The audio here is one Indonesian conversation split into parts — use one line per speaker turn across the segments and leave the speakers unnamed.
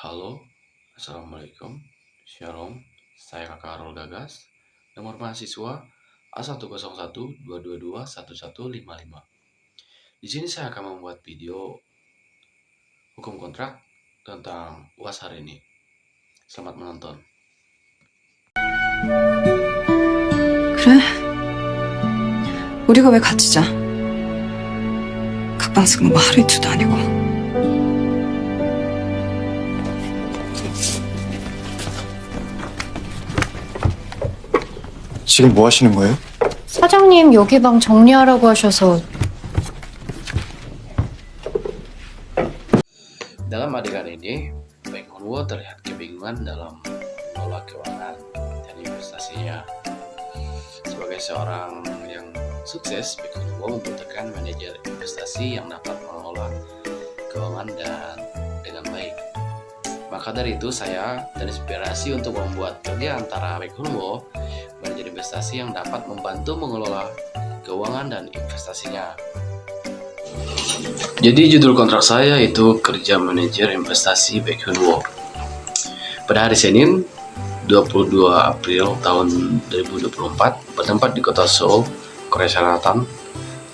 Halo, Assalamualaikum, Shalom, saya Kakak Arul Gagas, nomor mahasiswa A10122211155. Di sini saya akan membuat video hukum kontrak tentang UAS hari ini. Selamat menonton.
그래? 우리가 왜 같이 자? 각방 쓰고 뭐 하루 이틀도 아니고.
지금 뭐 하시는 거예요?
사장님 여기 방 정리하라고 하셔서.
Dalam adegan ini, Baek Hoon-woo terlihat kebingungan dalam mengelola keuangan dan investasinya. Sebagai seorang yang sukses, Baek Hoon-woo membutuhkan manajer investasi yang dapat mengelola keuangan dan dengan baik. Maka dari itu saya terinspirasi untuk membuat kerja antara Baek Hoon-woo, manajer investasi yang dapat membantu mengelola keuangan dan investasinya. Jadi judul kontrak saya itu kerja manajer investasi Baek Hoon-woo. Pada hari Senin 22 April tahun 2024 bertempat di kota Seoul, Korea Selatan,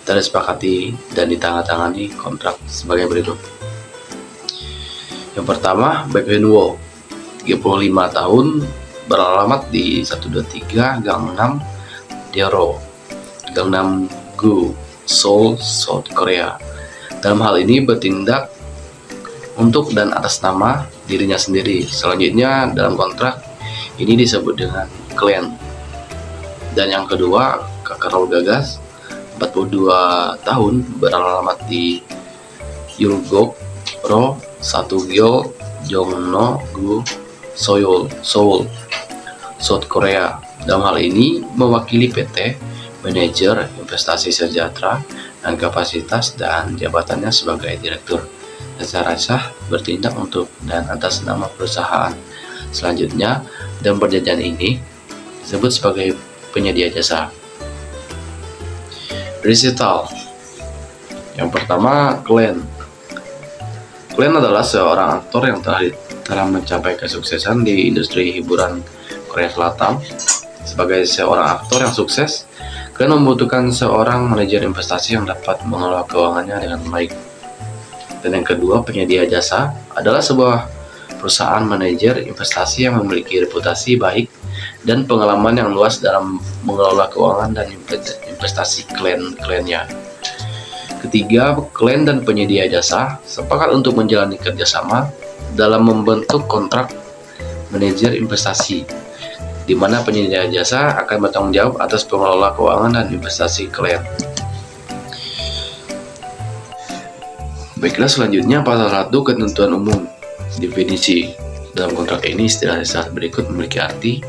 telah disepakati dan ditandatangani kontrak sebagai berikut. Yang pertama, Baek Hoon-woo, 35 tahun, beralamat di 123 Gangnam Daejeon, Gangnam-gu, Seoul, South Korea. Dalam hal ini bertindak untuk dan atas nama dirinya sendiri. Selanjutnya dalam kontrak ini disebut dengan klien. Dan yang kedua, Kakak Arul Gagas, 42 tahun, beralamat di Yulgok-ro, 1gyeol, Jongno-gu, Seoul, South Korea. Dalam hal ini mewakili PT, manajer investasi sejahtera dan kapasitas dan jabatannya sebagai direktur. Secara sah bertindak untuk dan atas nama perusahaan. Selanjutnya, dalam perjanjian ini disebut sebagai penyedia jasa. Recital. Yang pertama, klien. Klien adalah seorang aktor yang telah mencapai kesuksesan di industri hiburan Korea Selatan. Sebagai seorang aktor yang sukses, klien membutuhkan seorang manajer investasi yang dapat mengelola keuangannya dengan baik. Dan yang kedua, penyedia jasa adalah sebuah perusahaan manajer investasi yang memiliki reputasi baik dan pengalaman yang luas dalam mengelola keuangan dan investasi klien-kliennya. Ketiga, klien dan penyedia jasa sepakat untuk menjalani kerjasama dalam membentuk kontrak manajer investasi, di mana penyedia jasa akan bertanggung jawab atas pengelola keuangan dan investasi klien. Baiklah, selanjutnya pasal 1 ketentuan umum. Definisi. Dalam kontrak ini istilah-istilah berikut memiliki arti: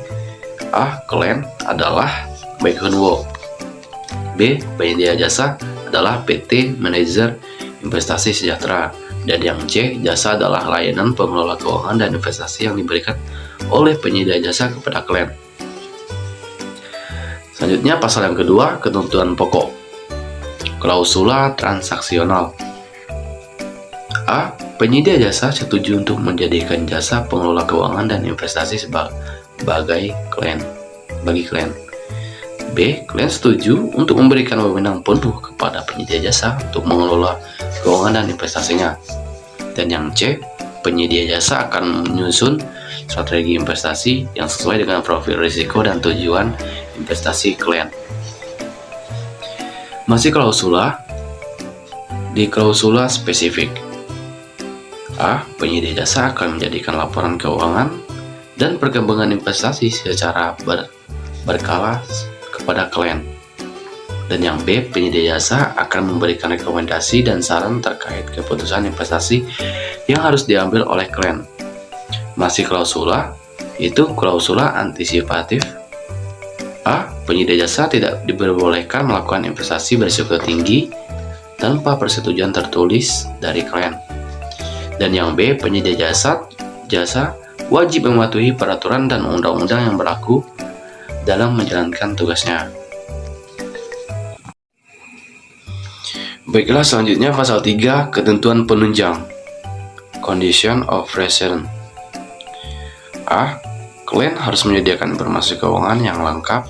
A. Klien adalah Baek Hoon-woo. B. Penyedia jasa adalah PT Manajer Investasi Sejahtera. Dan yang C. Jasa adalah layanan pengelola keuangan dan investasi yang diberikan oleh penyedia jasa kepada klien. Selanjutnya pasal yang kedua, ketentuan pokok. Klausula transaksional. A. Penyedia jasa setuju untuk menjadikan jasa pengelola keuangan dan investasi sebagai klien bagi klien. B. Klien setuju untuk memberikan wewenang penuh kepada penyedia jasa untuk mengelola keuangan dan investasinya. Dan yang C. Penyedia jasa akan menyusun strategi investasi yang sesuai dengan profil risiko dan tujuan investasi klien. Masih klausula. Di klausula spesifik. A. Penyedia jasa akan menjadikan laporan keuangan dan perkembangan investasi secara berkala kepada klien. Dan yang B. Penyedia jasa akan memberikan rekomendasi dan saran terkait keputusan investasi yang harus diambil oleh klien. Masih klausula, yaitu klausula antisipatif. A. Penyedia jasa tidak diperbolehkan melakukan investasi berisiko tinggi tanpa persetujuan tertulis dari klien. Dan yang B. Penyedia jasa wajib mematuhi peraturan dan undang-undang yang berlaku dalam menjalankan tugasnya. Baiklah, selanjutnya pasal 3, ketentuan penunjang. Condition of Residence. A. Klien harus menyediakan informasi keuangan yang lengkap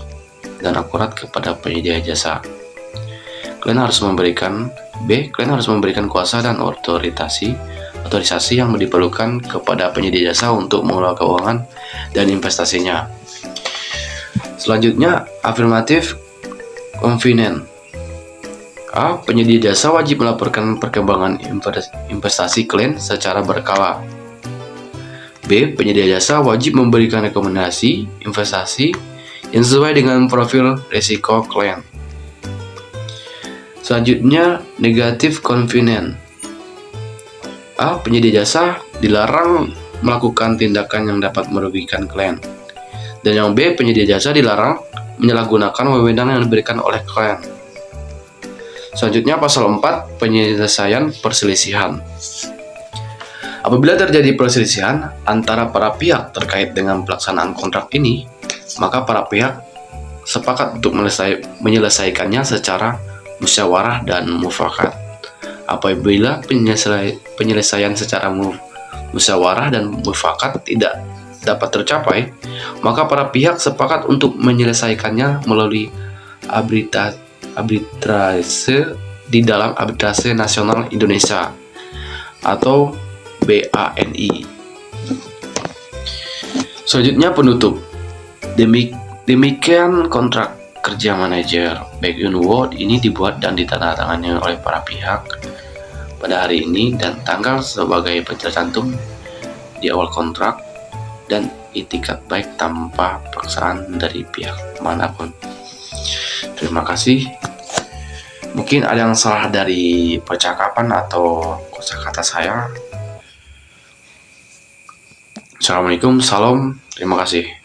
dan akurat kepada penyedia jasa. Klien harus memberikan kuasa dan otorisasi yang diperlukan kepada penyedia jasa untuk mengelola keuangan dan investasinya. Selanjutnya, afirmatif convenient. A. Penyedia jasa wajib melaporkan perkembangan investasi klien secara berkala. B. Penyedia jasa wajib memberikan rekomendasi investasi yang sesuai dengan profil risiko klien. Selanjutnya, negatif convenient. A. Penyedia jasa dilarang melakukan tindakan yang dapat merugikan klien. Dan yang B. Penyedia jasa dilarang menyalahgunakan wewenang yang diberikan oleh klien. Selanjutnya, pasal 4, penyelesaian perselisihan. Apabila terjadi perselisihan antara para pihak terkait dengan pelaksanaan kontrak ini, maka para pihak sepakat untuk menyelesaikannya secara musyawarah dan mufakat. Apabila penyelesaian secara musyawarah dan mufakat tidak dapat tercapai, maka para pihak sepakat untuk menyelesaikannya melalui arbitrase di dalam Arbitrase Nasional Indonesia atau BANI. Selanjutnya, penutup. Demikian kontrak kerja manajer Baek In Wo ini dibuat dan ditandatangani oleh para pihak pada hari ini, dan tanggal sebagai tercantum di awal kontrak, dan itikat baik tanpa paksaan dari pihak manapun. Terima kasih. Mungkin ada yang salah dari percakapan atau kosakata saya. Assalamualaikum, salam, terima kasih.